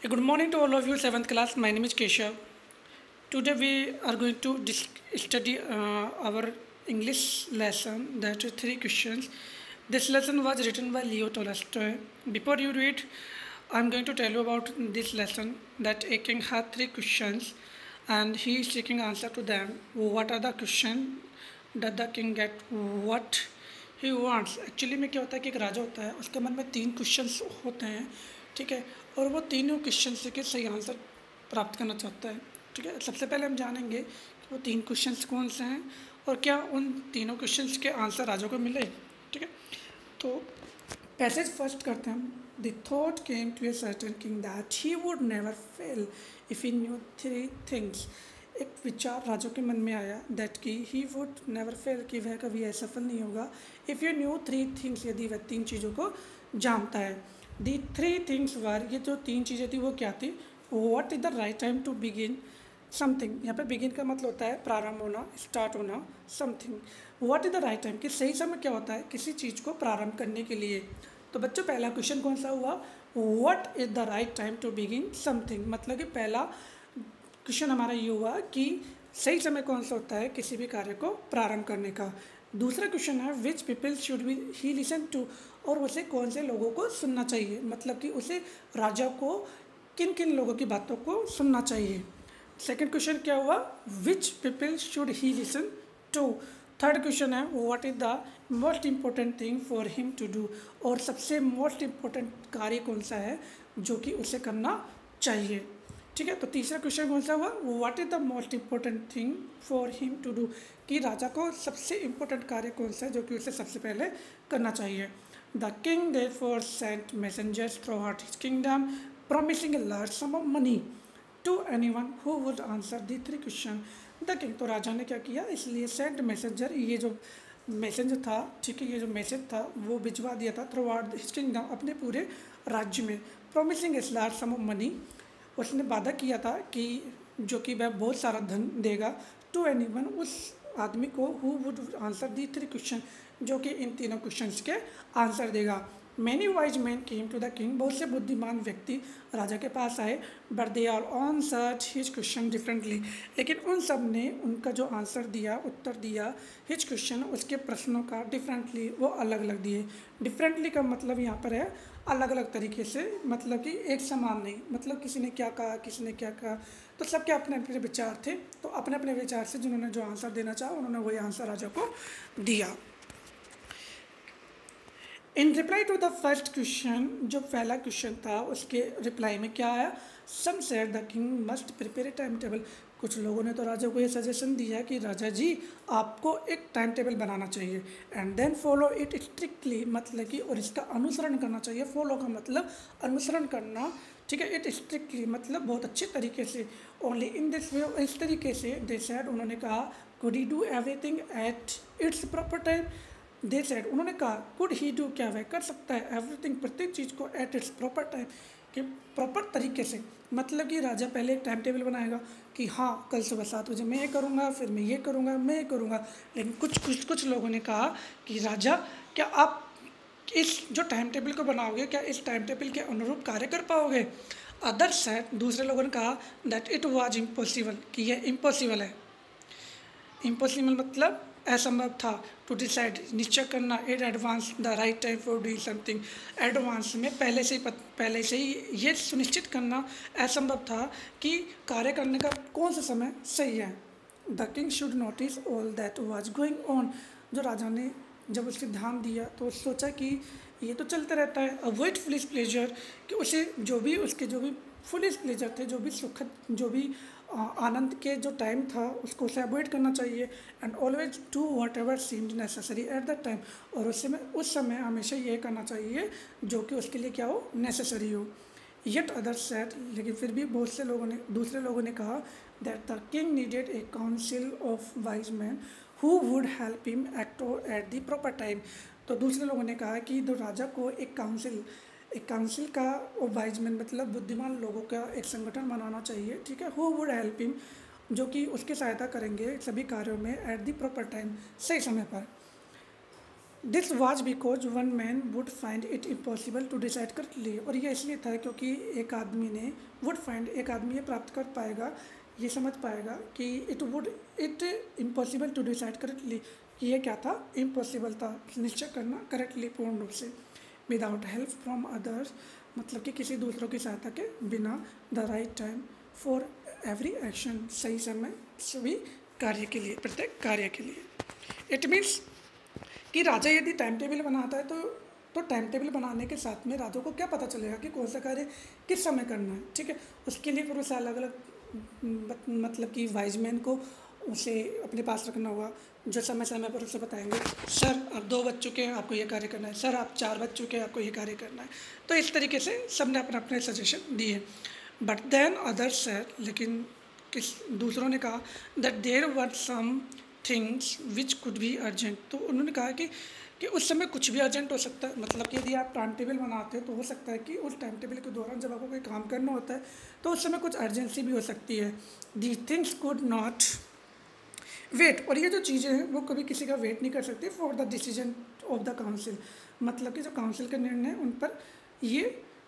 Good morning to all of you, 7th class. My name is Keshav. Today we are going to study our English lesson, that is 3 questions. This lesson was written by Leo Tolstoy. Before you read, I am going to tell you about this lesson, that a king had 3 questions and he is seeking answer to them. What are the questions? Does the king get what he wants? Actually में क्या होता है कि एक राजा होता है, उसके मन में 3 क्वेश्चंस होते हैं, ठीक है, और वो तीनों क्वेश्चंस के सही आंसर प्राप्त करना चाहता है, ठीक है। सबसे पहले हम जानेंगे कि वो 3 क्वेश्चंस कौन से हैं और क्या उन तीनों क्वेश्चंस के आंसर राजा को मिले, ठीक है। तो पैसेज फर्स्ट करते हैं हम। The thought came to a certain king that he would never fail if he knew 3 things. एक विचार राजा के मन में आया, दैट कि ही वुड नेवर फेल, कि वह कभी असफल नहीं होगा, इफ़ यू न्यू 3 थिंग्स, यदि वह 3 चीज़ों को जानता है। दी 3 थिंग्स वर, ये जो 3 चीज़ें थी वो क्या थी? What is the right time to begin something. यहाँ पे बिगिन का मतलब होता है प्रारंभ होना, स्टार्ट होना, something. What is the right time, कि सही समय क्या होता है किसी चीज़ को प्रारंभ करने के लिए। तो बच्चों पहला क्वेश्चन कौन सा हुआ? What is the right time to begin something, मतलब कि पहला क्वेश्चन हमारा ये हुआ कि सही समय कौन सा होता है किसी भी कार्य को प्रारंभ करने का। दूसरा क्वेश्चन है which people should be he listen to, और उसे कौन से लोगों को सुनना चाहिए, मतलब कि उसे राजा को किन किन लोगों की बातों को सुनना चाहिए। सेकंड क्वेश्चन क्या हुआ? Which people should he listen to. Third question है what is the most important thing for him to do, और सबसे मोस्ट इम्पोर्टेंट कार्य कौन सा है जो कि उसे करना चाहिए, ठीक है। तो तीसरा क्वेश्चन कौन सा हुआ? What is the most important thing for him to do, कि राजा को सबसे इम्पोर्टेंट कार्य कौन सा है जो कि उसे सबसे पहले करना चाहिए। The king therefore sent messengers throughout his kingdom promising a large sum of money to anyone who would answer the 3 question. The king, तो राजा ने क्या किया, इसलिए सेंट मैसेंजर, ये जो मैसेंजर था, ठीक है, ये जो मैसेज था वो भिजवा दिया था थ्रू आउट हिज किंगडम, अपने पूरे राज्य में। Promising a large sum of money, उसने वादा किया था कि जो कि वह बहुत सारा धन देगा, टू एनीवन, उस आदमी को who would answer the 3 question, जो कि इन तीनों क्वेश्चंस के आंसर देगा। Many wise man came to the king, बहुत से बुद्धिमान व्यक्ति राजा के पास आए, but they are answered his question differently, लेकिन उन सब ने उनका जो आंसर दिया, उत्तर दिया हिज क्वेश्चन, उसके प्रश्नों का डिफरेंटली, वो अलग अलग दिए। डिफरेंटली का मतलब यहाँ पर है अलग अलग तरीके से, मतलब कि एक समान नहीं, मतलब किसी ने क्या कहा, किसी ने क्या कहा, तो सबके अपने अपने विचार थे, तो अपने अपने विचार से जिन्होंने जो आंसर देना चाहा उन्होंने वही आंसर राजा को दिया। In reply to the first question, जो पहला क्वेश्चन था उसके रिप्लाई में क्या आया? Some said the king must prepare a time table, कुछ लोगों ने तो राजा को ये सजेशन दिया कि राजा जी आपको एक टाइम टेबल बनाना चाहिए, and then follow it strictly, मतलब कि और इसका अनुसरण करना चाहिए। फॉलो का मतलब अनुसरण करना, ठीक है, इट स्ट्रिक्टली मतलब बहुत अच्छे तरीके से। ओनली इन दिस वे, इस तरीके से। दे सेड, उन्होंने कहा, could he do everything at its proper time. They said, उन्होंने कहा, कुड ही डू, क्या वह कर सकता है, एवरीथिंग, प्रत्येक चीज़ को, एट इट्स प्रॉपर टाइम, कि प्रॉपर तरीके से, मतलब कि राजा पहले एक टाइम टेबल बनाएगा कि हाँ कल सुबह 7 बजे मैं ये करूँगा, फिर मैं ये करूँगा, मैं ये करूँगा। लेकिन कुछ लोगों ने कहा कि राजा क्या आप इस जो टाइम टेबल को बनाओगे, क्या इस टाइम टेबल के अनुरूप कार्य कर पाओगे? अदर सेड, दूसरे लोगों ने कहा, दैट इट वाज इम्पॉसिबल, कि यह इम्पॉसिबल है। इम्पॉसिबल मतलब असंभव था। टू डिसाइड, निश्चय करना, at advance the right time for doing something, advance में पहले से ही ये सुनिश्चित करना असंभव था कि कार्य करने का कौन सा समय सही है। The king should notice all that was going on, जो राजा ने जब उससे ध्यान दिया तो सोचा कि ये तो चलते रहता है। अवॉइड फुलिश प्लेजर, कि उसे उसके जो भी फुलिश प्लेजर थे, जो भी सुखद, जो भी आनंद के जो टाइम था उसको उसे अवॉइड करना चाहिए। And always do what ever seemed necessary at the time, और उस समय हमेशा ये करना चाहिए जो कि उसके लिए क्या हो, नेसेसरी हो। येट अदर सेड, लेकिन फिर भी बहुत से लोगों ने, दूसरे लोगों ने कहा, that the king needed A council of wise man who would help him act at the proper time. तो दूसरे लोगों ने कहा कि तो राजा को एक काउंसिल का, और वाइज मैन मतलब बुद्धिमान लोगों का एक संगठन बनाना चाहिए, ठीक है, हु वुड हेल्प हिम, जो कि उसकी सहायता करेंगे सभी कार्यों में एट द प्रॉपर टाइम, सही समय पर। This was because one man would find it impossible to decide correctly, और ये इसलिए था क्योंकि एक आदमी ने वुड फाइंड, एक आदमी ये प्राप्त कर पाएगा, ये समझ पाएगा कि it impossible to decide correctly, कि ये क्या था, इम्पॉसिबल था निश्चय करना करेक्टली पूर्ण रूप से, विदाउट हेल्प फ्रॉम अदर्स, मतलब कि किसी दूसरों की सहायता के बिना, the right time for every action, सही समय सभी कार्य के लिए, प्रत्येक कार्य के लिए। इट मीन्स कि राजा यदि टाइम टेबल बनाता है तो टाइम टेबल बनाने के साथ में राजा को क्या पता चलेगा कि कौन सा कार्य किस समय करना है, ठीक है। उसके लिए फिर उसे अलग अलग मतलब कि वाइजमैन को उसे अपने पास रखना होगा, जो समय समय पर उसे बताएंगे, सर आप 2 बज चुके हैं, आपको ये कार्य करना है, सर आप 4 बज चुके हैं, आपको ये कार्य करना है। तो इस तरीके से सब ने अपने अपने सजेशन दिए। बट देन अदर्स सर, लेकिन किस दूसरों ने कहा that there were some things which could be urgent, तो उन्होंने कहा कि उस समय कुछ भी अर्जेंट हो सकता है, मतलब कि यदि आप टाइम टेबल बनाते हो तो हो सकता है कि उस टाइम टेबल के दौरान जब आपको कोई काम करना होता है तो उस समय कुछ अर्जेंसी भी हो सकती है। The things could not wait, और ये जो चीज़ें हैं वो कभी किसी का वेट नहीं कर सकती for the decision of the council, मतलब कि जो काउंसिल के निर्णय उन पर ये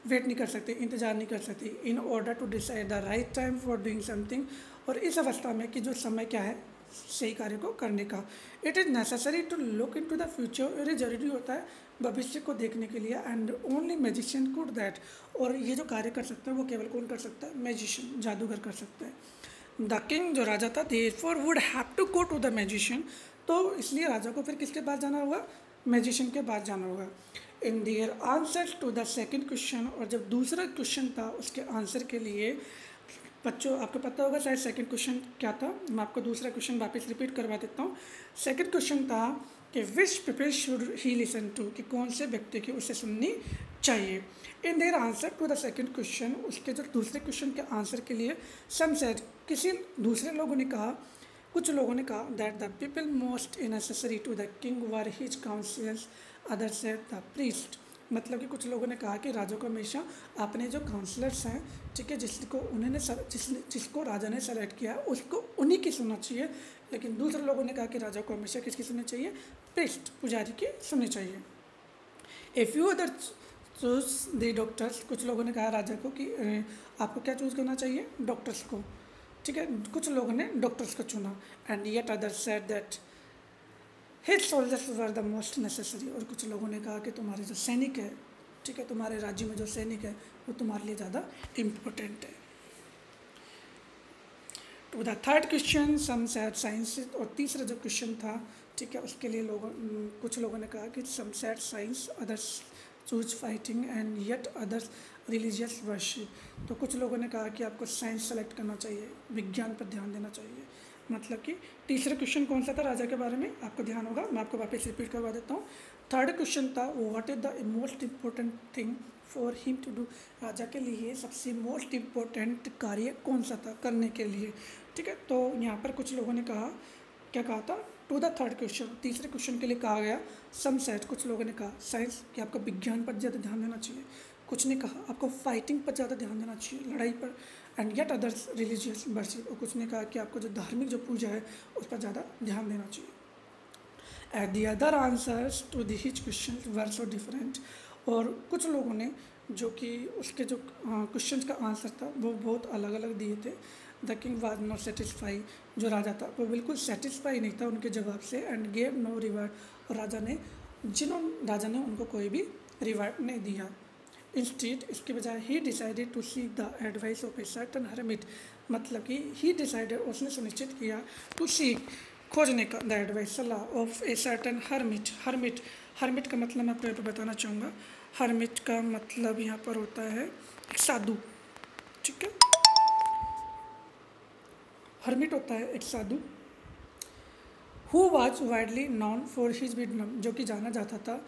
वेट नहीं कर सकते, इंतज़ार नहीं कर सकती। In order to decide the right time for doing something, और इस अवस्था में कि जो समय क्या है सही कार्य को करने का, it is necessary to look into the future, ये ज़रूरी होता है भविष्य को देखने के लिए। And only magician could that, और ये जो कार्य कर सकता है वो केवल कौन कर सकता है, मैजिशियन, जादूगर कर सकता है। द किंग, जो राजा था, therefore would have to go to the magician, तो इसलिए राजा को फिर किसके पास जाना होगा, मैजिशियन के पास जाना होगा। In their answer to the second question, और जब दूसरा क्वेश्चन था उसके आंसर के लिए, बच्चों आपको पता होगा शायद सेकंड क्वेश्चन क्या था, मैं आपको दूसरा क्वेश्चन वापस रिपीट करवा देता हूँ। सेकंड क्वेश्चन था कि which people should he listen to, कि कौन से व्यक्ति की उसे सुननी चाहिए। In their answer to the second question, उसके जो दूसरे क्वेश्चन के आंसर के लिए, सम सेड, किसी दूसरे लोगों ने कहा, कुछ लोगों ने कहा that the people most necessary to the king were his counsellors, other said the priest, मतलब कि कुछ लोगों ने कहा कि राजा को हमेशा अपने जो काउंसलर्स हैं, ठीक है, जिसको राजा ने सेलेक्ट किया उसको उन्हीं की सुनना चाहिए, लेकिन दूसरे लोगों ने कहा कि राजा को हमेशा किसकी सुननी चाहिए, प्रीस्ट, पुजारी की सुननी चाहिए। A few other choose the doctors, कुछ लोगों ने कहा राजा को कि आपको क्या चूज़ करना चाहिए, डॉक्टर्स को, ठीक है, कुछ लोगों ने डॉक्टर्स को चुना। And yet other said that his soldiers were the most necessary, और कुछ लोगों ने कहा कि तुम्हारे जो सैनिक है, ठीक है, तुम्हारे राज्य में जो सैनिक है वो तुम्हारे लिए ज़्यादा इम्पोर्टेंट है। To the third question some said science, और तीसरा जो क्वेश्चन था, ठीक है, उसके लिए कुछ लोगों ने कहा कि some said science, others choose fighting and yet others religious worship, तो कुछ लोगों ने कहा कि आपको साइंस सेलेक्ट करना चाहिए, विज्ञान पर ध्यान देना चाहिए। मतलब कि तीसरा क्वेश्चन कौन सा था राजा के बारे में, आपको ध्यान होगा, मैं आपको वापस रिपीट करवा देता हूँ। थर्ड क्वेश्चन था what is the most important thing for him to do, राजा के लिए सबसे मोस्ट इम्पोर्टेंट कार्य कौन सा था करने के लिए, ठीक है। तो यहाँ पर कुछ लोगों ने कहा, क्या कहा था, टू द थर्ड क्वेश्चन, तीसरे क्वेश्चन के लिए कहा गया सम सेड, कुछ लोगों ने कहा साइंस, कि आपको विज्ञान पर ज़्यादा ध्यान देना चाहिए, कुछ ने कहा आपको फाइटिंग पर ज़्यादा ध्यान देना चाहिए, लड़ाई पर, and yet others religious worship, और कुछ ने कहा कि आपको जो धार्मिक जो पूजा है उस पर ज़्यादा ध्यान देना चाहिए। At the other answers to the his question were so different, और कुछ लोगों ने जो कि उसके जो क्वेश्चन का आंसर था वो बहुत अलग अलग दिए थे। The king was not satisfy, जो राजा था वो बिल्कुल सेटिस्फाई नहीं था उनके जवाब से, एंड गेव नो रिवार्ड, और राजा ने उनको कोई भी रिवार्ड नहीं दिया। इंस्टीड, इसके बजाय he decided to seek the advice of a certain hermit, मतलब कि ही डिसाइडेड, उसने सुनिश्चित किया, टू सीक, खोजने का, द एडवाइस, सलाह, ऑफ ए सर्टन हर्मिट का मतलब मैं आपको यहाँ पर बताना चाहूँगा। हर्मिट का मतलब यहाँ पर होता है एक साधु, ठीक है, हर्मिट होता है एक साधु। Who was widely known for his wisdom, जो कि जाना जाता था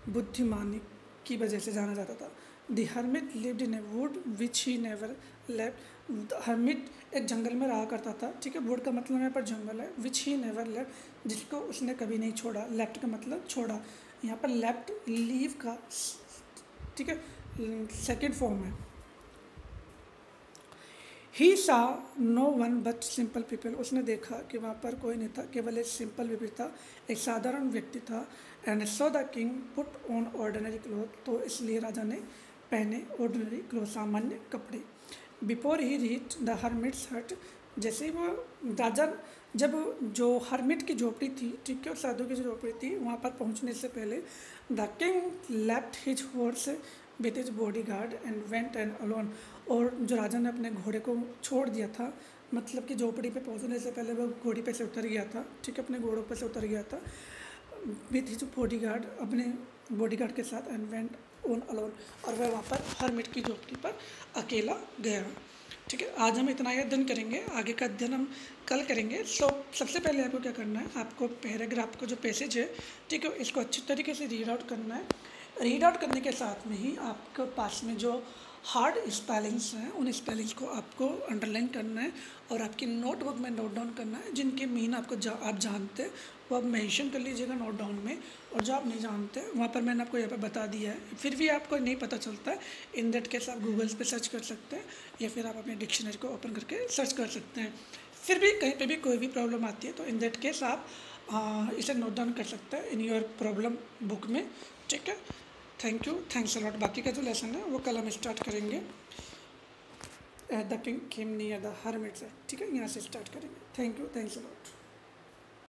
बुद्धिमानी की वजह से जाना जाता था। The hermit lived in A would which he never left, hermit एक जंगल में रहा करता था, ठीक है, वुड का मतलब यहाँ पर जंगल है, विच ही नेवर लेफ्ट, जिसको उसने कभी नहीं छोड़ा, लेफ्ट का मतलब छोड़ा, यहाँ पर लेफ्ट लीव का, ठीक है, सेकेंड फॉर्म है। He saw no one but simple people, उसने देखा कि वहाँ पर कोई नहीं था, केवल एक सिंपल पीपल था, एक साधारण व्यक्ति था। And so the king put on ordinary cloth, तो इसलिए राजा ने पहने ऑर्डिनरी क्लोथ, सामान्य कपड़े। Before he reach the hermits हट, जैसे ही वो राजा जब जो हर्मिट की झोपड़ी थी, ठीक है, साधु की जो झोपड़ी थी, वहाँ पर पहुँचने से पहले the king left his horse with his body guard and went and alone, और जो राजा ने अपने घोड़े को छोड़ दिया था, मतलब कि झोपड़ी पे पहुँचने से पहले वो घोड़ी पे से उतर गया था, ठीक है, अपने घोड़ों पे से उतर गया था विथ हिज बॉडी गार्ड, अपने बॉडी गार्ड के साथ, एंड वेंट ऑन अलोन, और वह वहाँ पर हर्मिट की झोपड़ी पर अकेला गया। ठीक है, आज हम इतना ही अध्ययन करेंगे, आगे का अध्ययन हम कल करेंगे। सो सबसे पहले आपको क्या करना है, आपको पैराग्राफ का जो पैसेज है, ठीक है, इसको अच्छी तरीके से रीड आउट करना है। रीड आउट करने के साथ में ही आपके पास में जो हार्ड स्पेलिंग्स हैं, उन स्पेलिंग्स को आपको अंडरलाइन करना है और आपकी नोटबुक में नोट डाउन करना है। जिनके मीन आपको आप जानते हैं वो आप मेंशन कर लीजिएगा नोट डाउन में, और जो आप नहीं जानते वहाँ पर मैंने आपको यहाँ पर बता दिया है। फिर भी आपको नहीं पता चलता है, इन दैट केस आप गूगल्स पे सर्च कर सकते हैं या फिर आप अपने डिक्शनरी को ओपन करके सर्च कर सकते हैं। फिर भी कहीं पे भी कोई भी प्रॉब्लम आती है तो इन दैट केस आप इसे नोट डाउन कर सकते हैं इन योर प्रॉब्लम बुक में। ठीक है, थैंक यू, थैंक्स अलॉट। बाकी का जो लेसन है वो कल हम स्टार्ट करेंगे। The king came near the hermit, ठीक है, यहाँ से स्टार्ट करेंगे। Thank you, thanks a lot.